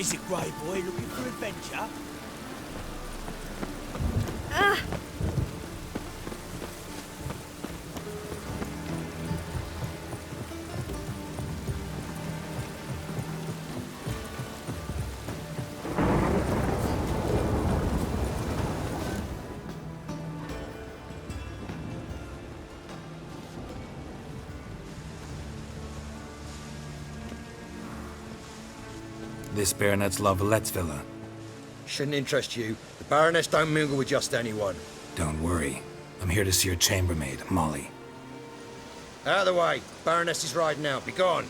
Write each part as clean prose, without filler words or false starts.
is it, Grey Boy? Looking for adventure? This Baronet's La Vallette's villa. Shouldn't interest you. The Baroness don't mingle with just anyone. Don't worry. I'm here to see your chambermaid, Molly. Out of the way. Baroness is riding out. Be gone.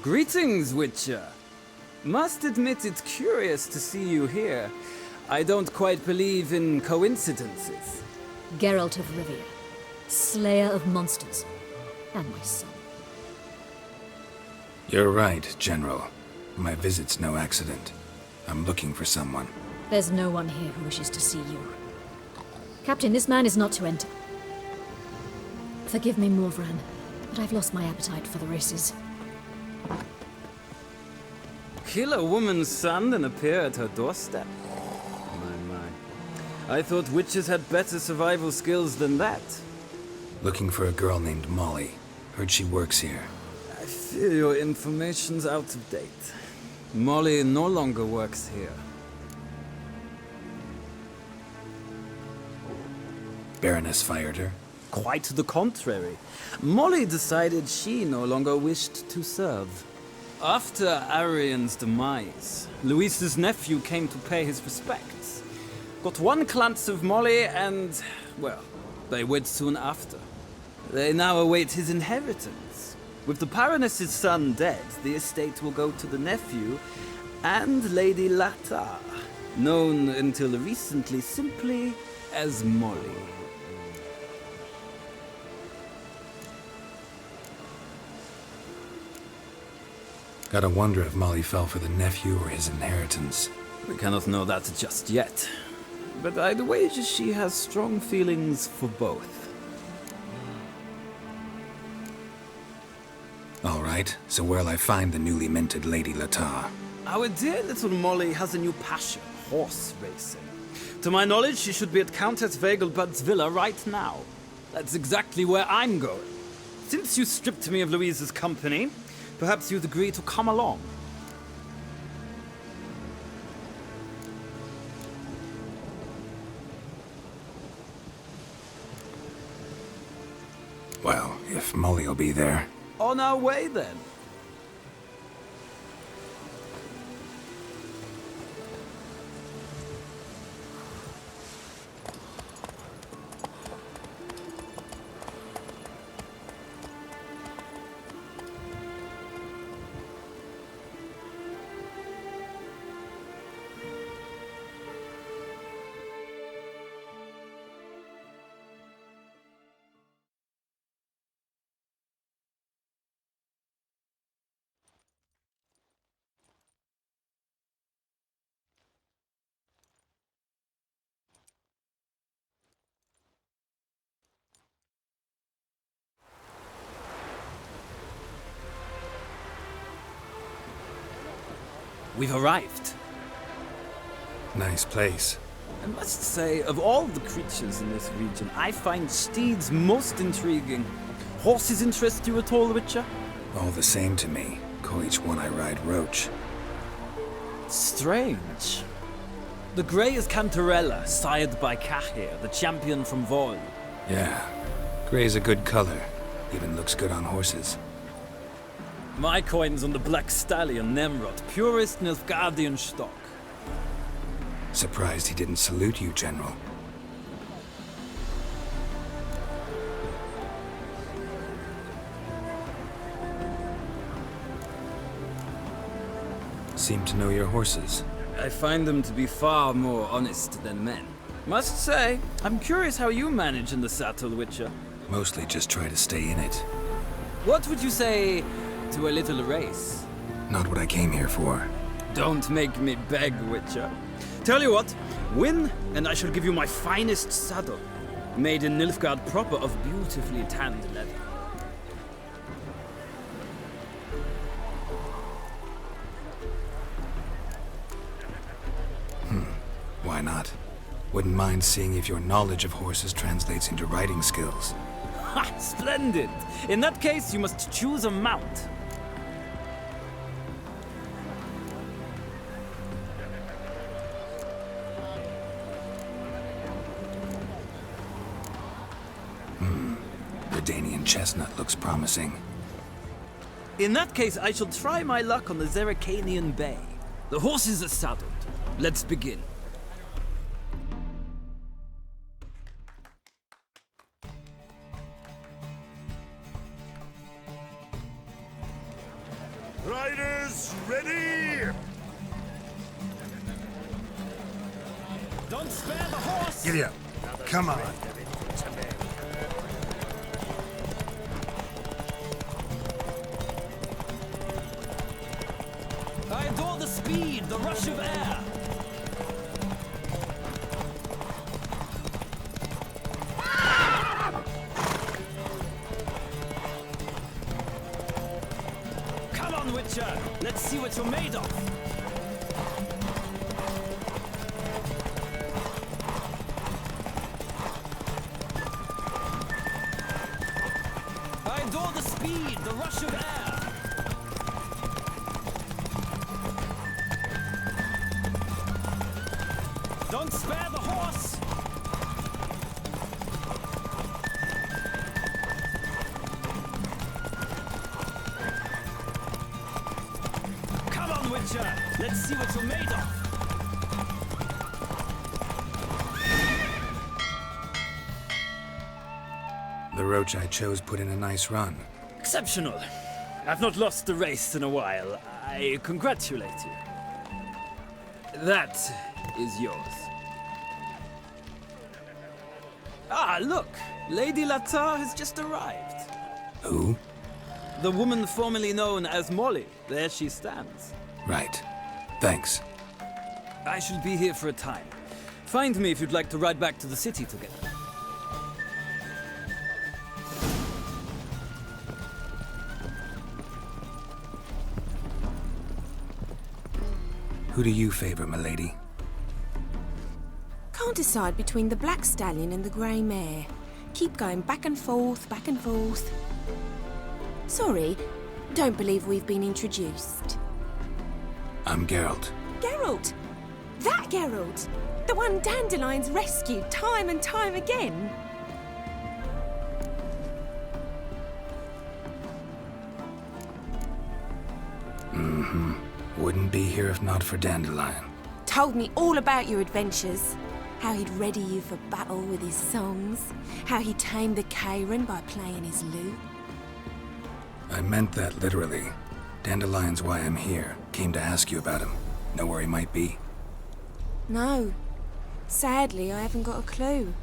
Greetings, Witcher. Must admit it's curious to see you here. I don't quite believe in coincidences. Geralt of Rivia, slayer of monsters, and my son. You're right, General. My visit's no accident. I'm looking for someone. There's no one here who wishes to see you. Captain, this man is not to enter. Forgive me, Morvran, but I've lost my appetite for the races. Kill a woman's son and appear at her doorstep? My. I thought witches had better survival skills than that. Looking for a girl named Molly. Heard she works here. I fear your information's out of date. Molly no longer works here. Baroness fired her. Quite the contrary. Molly decided she no longer wished to serve. After Arian's demise, Luis's nephew came to pay his respects. Got one glance of Molly and, well, they wed soon after. They now await his inheritance. With the Baroness's son dead, the estate will go to the nephew and Lady Latar, known until recently simply as Molly. Gotta wonder if Molly fell for the nephew or his inheritance. We cannot know that just yet. But I'd wager she has strong feelings for both. All right, so where'll I find the newly minted Lady Latar? Our dear little Molly has a new passion, horse racing. To my knowledge, she should be at Countess Vegelbud's villa right now. That's exactly where I'm going. Since you stripped me of Louise's company, perhaps you'd agree to come along. Well, if Molly'll be there. On our way, then. We've arrived. Nice place. I must say, of all the creatures in this region, I find steeds most intriguing. Horses interest you at all, Witcher? All the same to me. Call each one I ride Roach. Strange. The grey is Cantarella, sired by Cahir, the champion from Vol. Yeah. Gray's a good color. Even looks good on horses. My coin's on the black stallion, Nemrod, purest Nilfgaardian stock. Surprised he didn't salute you, General. Seem to know your horses. I find them to be far more honest than men. Must say, I'm curious how you manage in the saddle, Witcher. Mostly just try to stay in it. What would you say to a little race? Not what I came here for. Don't make me beg, Witcher. Tell you what, win, and I shall give you my finest saddle. Made in Nilfgaard proper of beautifully tanned leather. Why not? Wouldn't mind seeing if your knowledge of horses translates into riding skills. Ha! Splendid! In that case, you must choose a mount. The Danian chestnut looks promising. In that case, I shall try my luck on the Zeracanian Bay. The horses are saddled. Let's begin. Riders, ready! Don't spare the horse! Giddy up. Come on. I adore the speed, the rush of air. Come on, Witcher. Let's see what you're made of. I adore the speed, the rush of air. Don't spare the horse! Come on, Witcher! Let's see what you're made of! The roach I chose put in a nice run. Exceptional. I've not lost the race in a while. I congratulate you. That is yours. Ah, look! Lady Latar has just arrived. Who? The woman formerly known as Molly. There she stands. Right. Thanks. I shall be here for a time. Find me if you'd like to ride back to the city together. Who do you favor, milady? Can't decide between the black stallion and the grey mare. Keep going back and forth, back and forth. Sorry, don't believe we've been introduced. I'm Geralt. Geralt! That Geralt! The one Dandelion's rescued time and time again! Wouldn't be here if not for Dandelion. Told me all about your adventures. How he'd ready you for battle with his songs. How he tamed the Kairan by playing his lute. I meant that literally. Dandelion's why I'm here. Came to ask you about him. Know where he might be? No. Sadly, I haven't got a clue.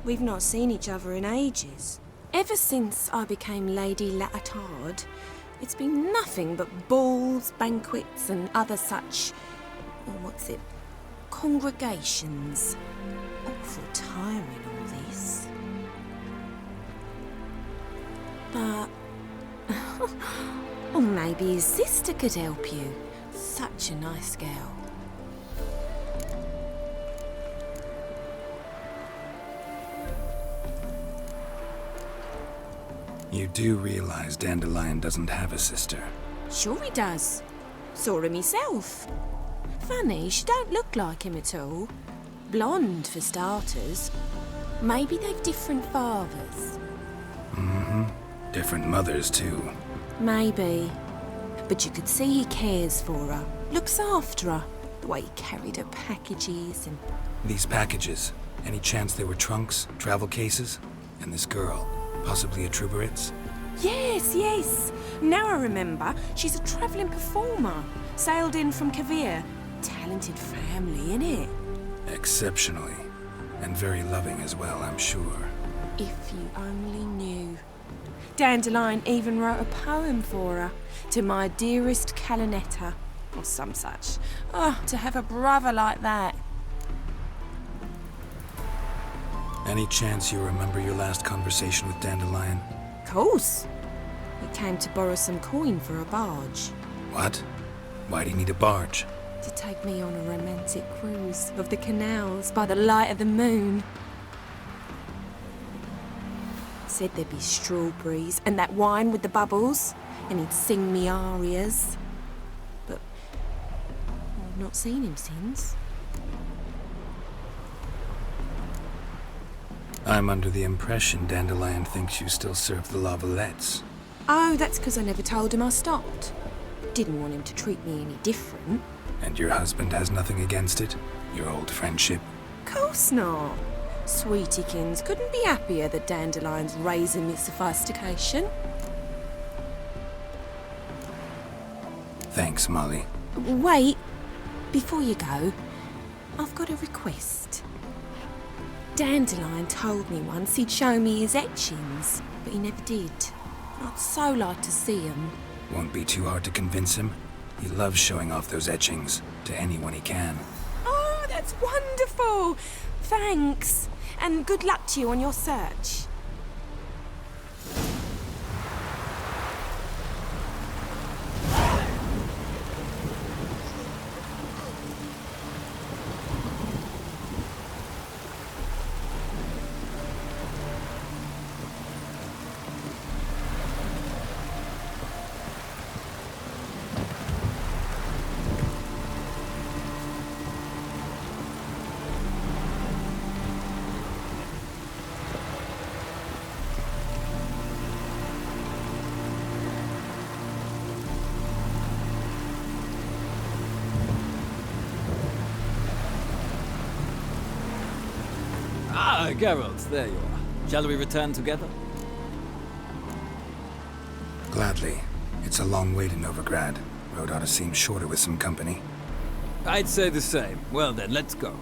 We've not seen each other in ages. Ever since I became Lady Latard, it's been nothing but balls, banquets, and other such... congregations. Awful tiring, all this. But... or maybe his sister could help you. Such a nice girl. You do realize Dandelion doesn't have a sister. Sure he does. Saw her myself. Funny, she don't look like him at all. Blonde, for starters. Maybe they've different fathers. Different mothers, too. Maybe. But you could see he cares for her. Looks after her. The way he carried her packages and... These packages, any chance they were trunks, travel cases? And this girl, possibly a Truberitz? Yes, yes. Now I remember. She's a travelling performer. Sailed in from Kavir. Talented family, innit? Exceptionally. And very loving as well, I'm sure. If you only knew. Dandelion even wrote a poem for her. To my dearest Calinetta. Or some such. Oh, to have a brother like that. Any chance you remember your last conversation with Dandelion? Course. He came to borrow some coin for a barge. What? Why do you need a barge? To take me on a romantic cruise of the canals by the light of the moon. Said there'd be strawberries and that wine with the bubbles, and he'd sing me arias. But I've not seen him since. I'm under the impression Dandelion thinks you still serve the Lavalettes. Oh, that's because I never told him I stopped. Didn't want him to treat me any different. And your husband has nothing against it? Your old friendship? Course not. Sweetiekins couldn't be happier that Dandelion's raising me sophistication. Thanks, Molly. Wait, before you go, I've got a request. Dandelion told me once he'd show me his etchings, but he never did. I'd so like to see them. Won't be too hard to convince him. He loves showing off those etchings to anyone he can. Oh, that's wonderful! Thanks, and good luck to you on your search. Ah, Geralt, there you are. Shall we return together? Gladly. It's a long way to Novigrad. Road ought to seem shorter with some company. I'd say the same. Well then, let's go.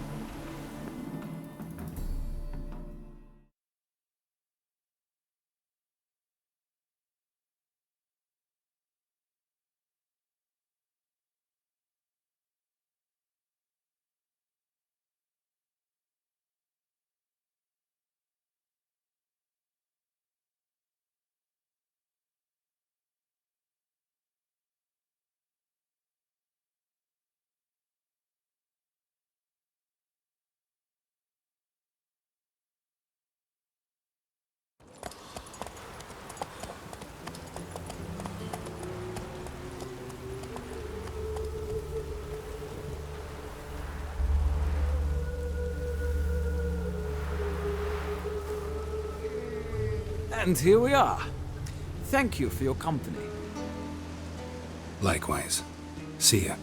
And here we are. Thank you for your company. Likewise. See ya.